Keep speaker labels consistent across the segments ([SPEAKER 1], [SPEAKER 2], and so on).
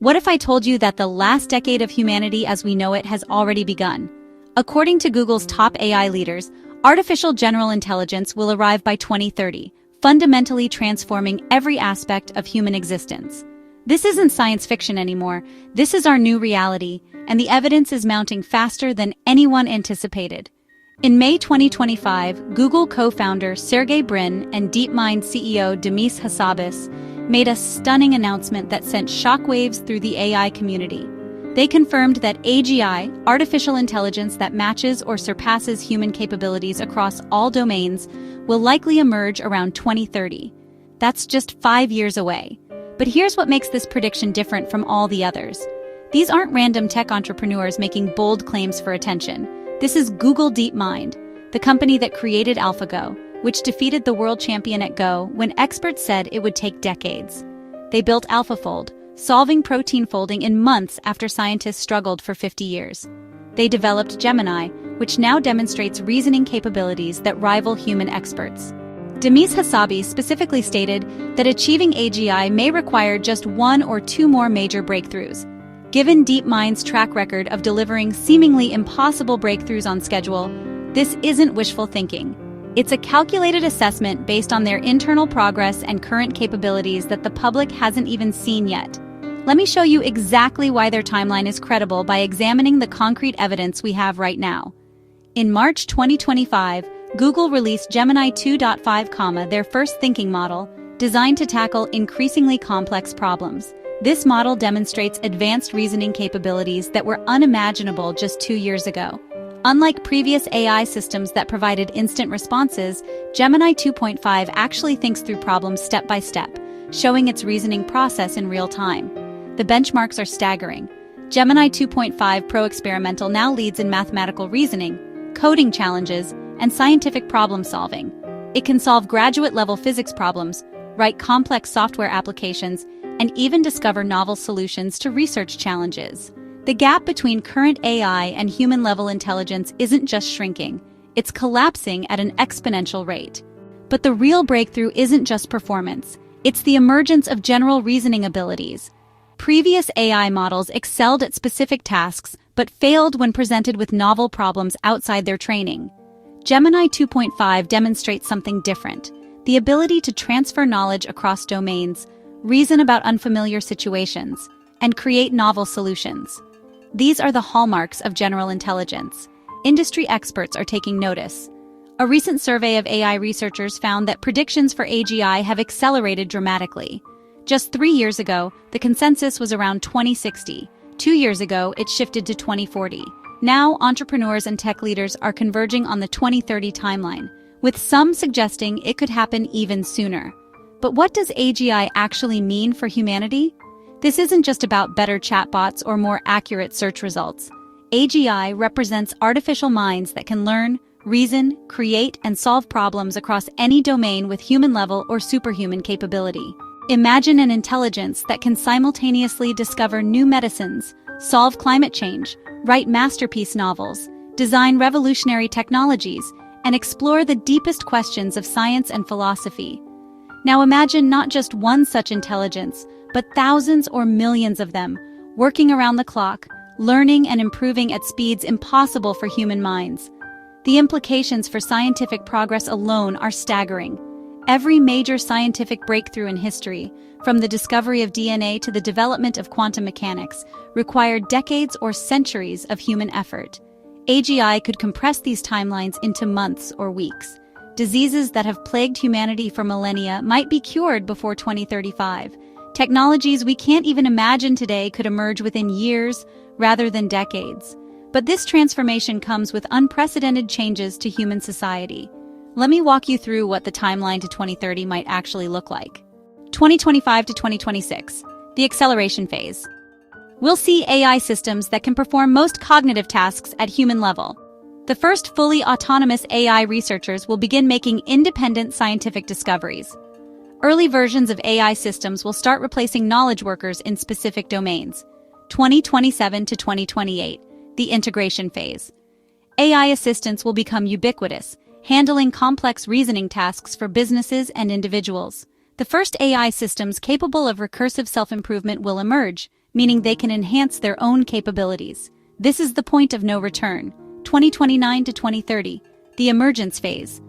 [SPEAKER 1] What if I told you that the last decade of humanity as we know it has already begun? According to Google's top AI leaders, artificial general intelligence will arrive by 2030, fundamentally transforming every aspect of human existence. This isn't science fiction anymore, this is our new reality, and the evidence is mounting faster than anyone anticipated. In May 2025, Google co-founder Sergey Brin and DeepMind CEO Demis Hassabis made a stunning announcement that sent shockwaves through the AI community. They confirmed that AGI, artificial intelligence that matches or surpasses human capabilities across all domains, will likely emerge around 2030. That's just 5 years away. But here's what makes this prediction different from all the others. These aren't random tech entrepreneurs making bold claims for attention. This is Google DeepMind, the company that created AlphaGo, which defeated the world champion at Go when experts said it would take decades. They built AlphaFold, solving protein folding in months after scientists struggled for 50 years. They developed Gemini, which now demonstrates reasoning capabilities that rival human experts. Demis Hassabis specifically stated that achieving AGI may require just 1 or 2 more major breakthroughs. Given DeepMind's track record of delivering seemingly impossible breakthroughs on schedule, this isn't wishful thinking. It's a calculated assessment based on their internal progress and current capabilities that the public hasn't even seen yet. Let me show you exactly why their timeline is credible by examining the concrete evidence we have right now. In March 2025, Google released Gemini 2.5, their first thinking model, designed to tackle increasingly complex problems. This model demonstrates advanced reasoning capabilities that were unimaginable just 2 years ago. Unlike previous AI systems that provided instant responses, Gemini 2.5 actually thinks through problems step by step, showing its reasoning process in real time. The benchmarks are staggering. Gemini 2.5 Pro Experimental now leads in mathematical reasoning, coding challenges, and scientific problem solving. It can solve graduate-level physics problems, write complex software applications, and even discover novel solutions to research challenges. The gap between current AI and human-level intelligence isn't just shrinking, it's collapsing at an exponential rate. But the real breakthrough isn't just performance, it's the emergence of general reasoning abilities. Previous AI models excelled at specific tasks, but failed when presented with novel problems outside their training. Gemini 2.5 demonstrates something different: the ability to transfer knowledge across domains, reason about unfamiliar situations, and create novel solutions. These are the hallmarks of general intelligence. Industry experts are taking notice. A recent survey of AI researchers found that predictions for AGI have accelerated dramatically. Just 3 years ago, the consensus was around 2060. 2 years ago, it shifted to 2040. Now, entrepreneurs and tech leaders are converging on the 2030 timeline, with some suggesting it could happen even sooner. But what does AGI actually mean for humanity? This isn't just about better chatbots or more accurate search results. AGI represents artificial minds that can learn, reason, create, and solve problems across any domain with human-level or superhuman capability. Imagine an intelligence that can simultaneously discover new medicines, solve climate change, write masterpiece novels, design revolutionary technologies, and explore the deepest questions of science and philosophy. Now imagine not just one such intelligence, but thousands or millions of them, working around the clock, learning and improving at speeds impossible for human minds. The implications for scientific progress alone are staggering. Every major scientific breakthrough in history, from the discovery of DNA to the development of quantum mechanics, required decades or centuries of human effort. AGI could compress these timelines into months or weeks. Diseases that have plagued humanity for millennia might be cured before 2035. Technologies we can't even imagine today could emerge within years rather than decades. But this transformation comes with unprecedented changes to human society. Let me walk you through what the timeline to 2030 might actually look like. 2025 to 2026, the acceleration phase. We'll see AI systems that can perform most cognitive tasks at human level. The first fully autonomous AI researchers will begin making independent scientific discoveries. Early versions of AI systems will start replacing knowledge workers in specific domains. 2027 to 2028, the integration phase. AI assistants will become ubiquitous, handling complex reasoning tasks for businesses and individuals. The first AI systems capable of recursive self-improvement will emerge, meaning they can enhance their own capabilities. This is the point of no return. 2029 to 2030, the emergence phase.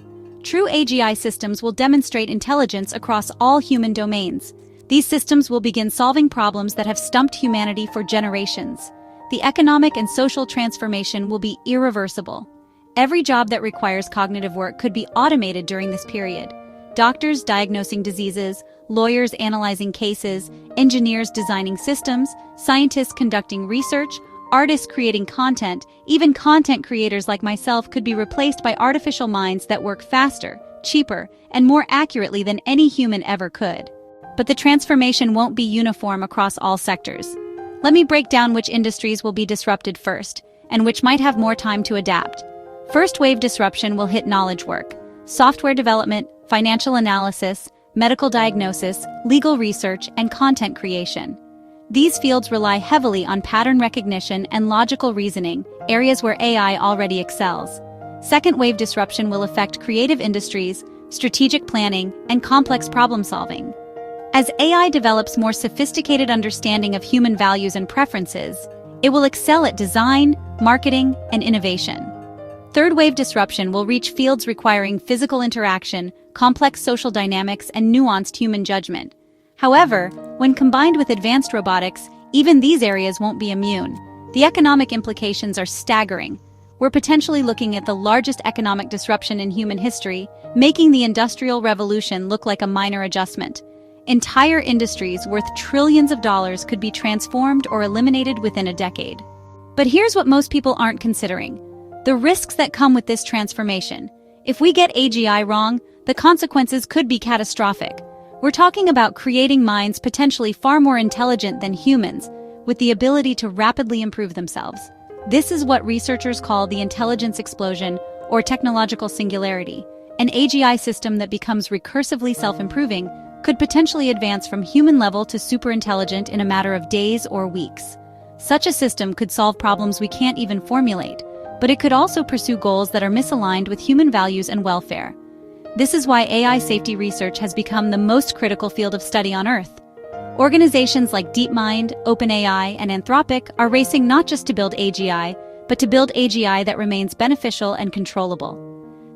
[SPEAKER 1] True AGI systems will demonstrate intelligence across all human domains. These systems will begin solving problems that have stumped humanity for generations. The economic and social transformation will be irreversible. Every job that requires cognitive work could be automated during this period. Doctors diagnosing diseases, lawyers analyzing cases, engineers designing systems, scientists conducting research, artists creating content, even content creators like myself could be replaced by artificial minds that work faster, cheaper, and more accurately than any human ever could. But the transformation won't be uniform across all sectors. Let me break down which industries will be disrupted first, and which might have more time to adapt. First wave disruption will hit knowledge work, software development, financial analysis, medical diagnosis, legal research, and content creation. These fields rely heavily on pattern recognition and logical reasoning, areas where AI already excels. Second wave disruption will affect creative industries, strategic planning, and complex problem solving. As AI develops more sophisticated understanding of human values and preferences, it will excel at design, marketing, and innovation. Third wave disruption will reach fields requiring physical interaction, complex social dynamics, and nuanced human judgment. However, when combined with advanced robotics, even these areas won't be immune. The economic implications are staggering. We're potentially looking at the largest economic disruption in human history, making the Industrial Revolution look like a minor adjustment. Entire industries worth trillions of dollars could be transformed or eliminated within a decade. But here's what most people aren't considering: the risks that come with this transformation. If we get AGI wrong, the consequences could be catastrophic. We're talking about creating minds potentially far more intelligent than humans, with the ability to rapidly improve themselves. This is what researchers call the intelligence explosion or technological singularity. An AGI system that becomes recursively self-improving could potentially advance from human level to superintelligent in a matter of days or weeks. Such a system could solve problems we can't even formulate, but it could also pursue goals that are misaligned with human values and welfare. This is why AI safety research has become the most critical field of study on Earth. Organizations like DeepMind, OpenAI, and Anthropic are racing not just to build AGI, but to build AGI that remains beneficial and controllable.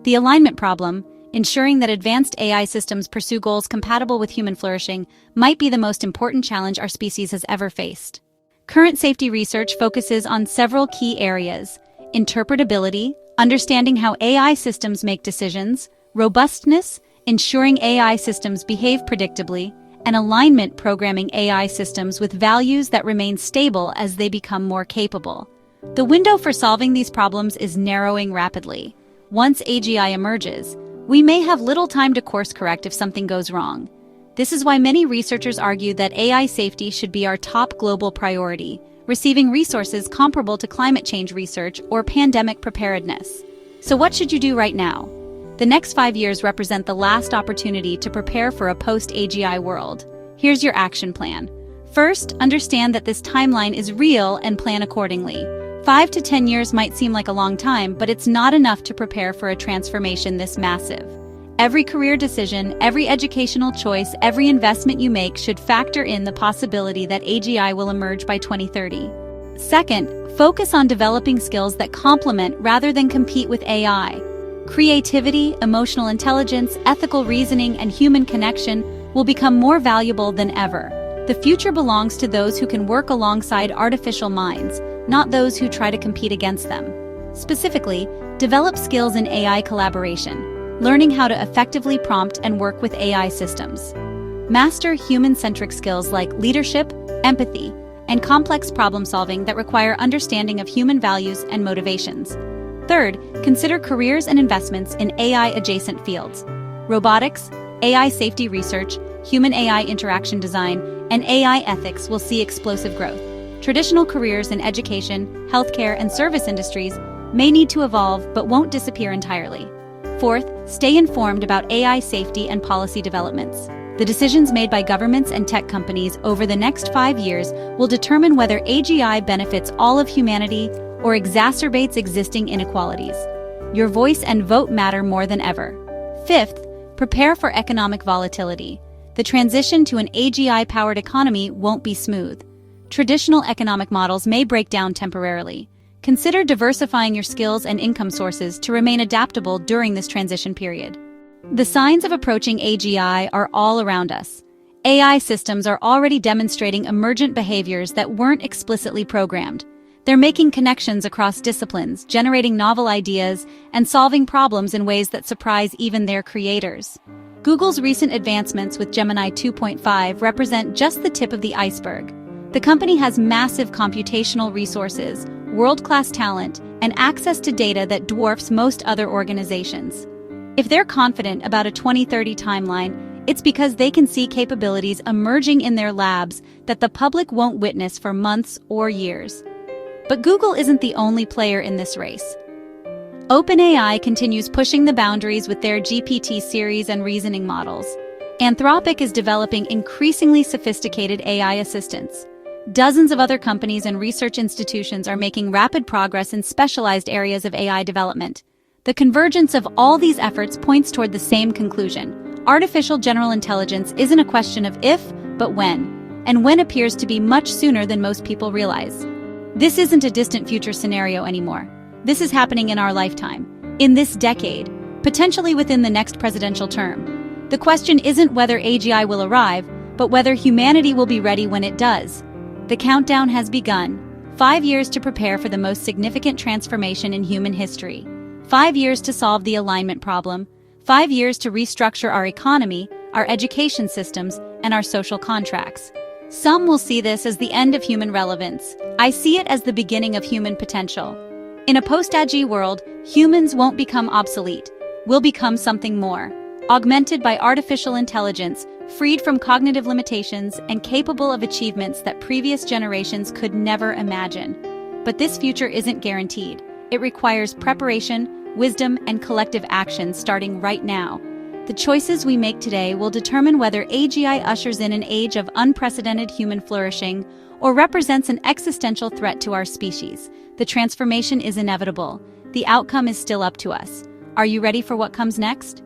[SPEAKER 1] The alignment problem, ensuring that advanced AI systems pursue goals compatible with human flourishing, might be the most important challenge our species has ever faced. Current safety research focuses on several key areas: interpretability, understanding how AI systems make decisions; robustness, ensuring AI systems behave predictably; and alignment, programming AI systems with values that remain stable as they become more capable. The window for solving these problems is narrowing rapidly. Once AGI emerges, we may have little time to course correct if something goes wrong. This is why many researchers argue that AI safety should be our top global priority, receiving resources comparable to climate change research or pandemic preparedness. So what should you do right now? The next 5 years represent the last opportunity to prepare for a post-AGI world. Here's your action plan. First, understand that this timeline is real and plan accordingly. 5 to 10 years might seem like a long time, but it's not enough to prepare for a transformation this massive. Every career decision, every educational choice, every investment you make should factor in the possibility that AGI will emerge by 2030. Second, focus on developing skills that complement rather than compete with AI. Creativity, emotional intelligence, ethical reasoning, and human connection will become more valuable than ever. The future belongs to those who can work alongside artificial minds, not those who try to compete against them. Specifically, develop skills in AI collaboration, learning how to effectively prompt and work with AI systems. Master human-centric skills like leadership, empathy, and complex problem-solving that require understanding of human values and motivations. Third, consider careers and investments in AI-adjacent fields. Robotics, AI safety research, human-AI interaction design, and AI ethics will see explosive growth. Traditional careers in education, healthcare, and service industries may need to evolve but won't disappear entirely. Fourth, stay informed about AI safety and policy developments. The decisions made by governments and tech companies over the next 5 years will determine whether AGI benefits all of humanity or exacerbates existing inequalities. Your voice and vote matter more than ever. Fifth, prepare for economic volatility. The transition to an AGI-powered economy won't be smooth. traditional economic models may break down temporarily. Consider diversifying your skills and income sources to remain adaptable during this transition period. The signs of approaching AGI are all around us. AI systems are already demonstrating emergent behaviors that weren't explicitly programmed. They're making connections across disciplines, generating novel ideas, and solving problems in ways that surprise even their creators. Google's recent advancements with Gemini 2.5 represent just the tip of the iceberg. The company has massive computational resources, world-class talent, and access to data that dwarfs most other organizations. If they're confident about a 2030 timeline, it's because they can see capabilities emerging in their labs that the public won't witness for months or years. But Google isn't the only player in this race. OpenAI continues pushing the boundaries with their GPT series and reasoning models. Anthropic is developing increasingly sophisticated AI assistants. Dozens of other companies and research institutions are making rapid progress in specialized areas of AI development. The convergence of all these efforts points toward the same conclusion. Artificial general intelligence isn't a question of if, but when, and when appears to be much sooner than most people realize. This isn't a distant future scenario anymore. This is happening in our lifetime, in this decade, potentially within the next presidential term. The question isn't whether AGI will arrive, but whether humanity will be ready when it does. The countdown has begun. 5 years to prepare for the most significant transformation in human history. 5 years to solve the alignment problem. 5 years to restructure our economy, our education systems, and our social contracts. Some will see this as the end of human relevance. I see it as the beginning of human potential. In a post-AGI world, humans won't become obsolete. We'll become something more, augmented by artificial intelligence, freed from cognitive limitations, and capable of achievements that previous generations could never imagine. But this future isn't guaranteed. It requires preparation, wisdom, and collective action starting right now. The choices we make today will determine whether AGI ushers in an age of unprecedented human flourishing or represents an existential threat to our species. The transformation is inevitable. The outcome is still up to us. Are you ready for what comes next?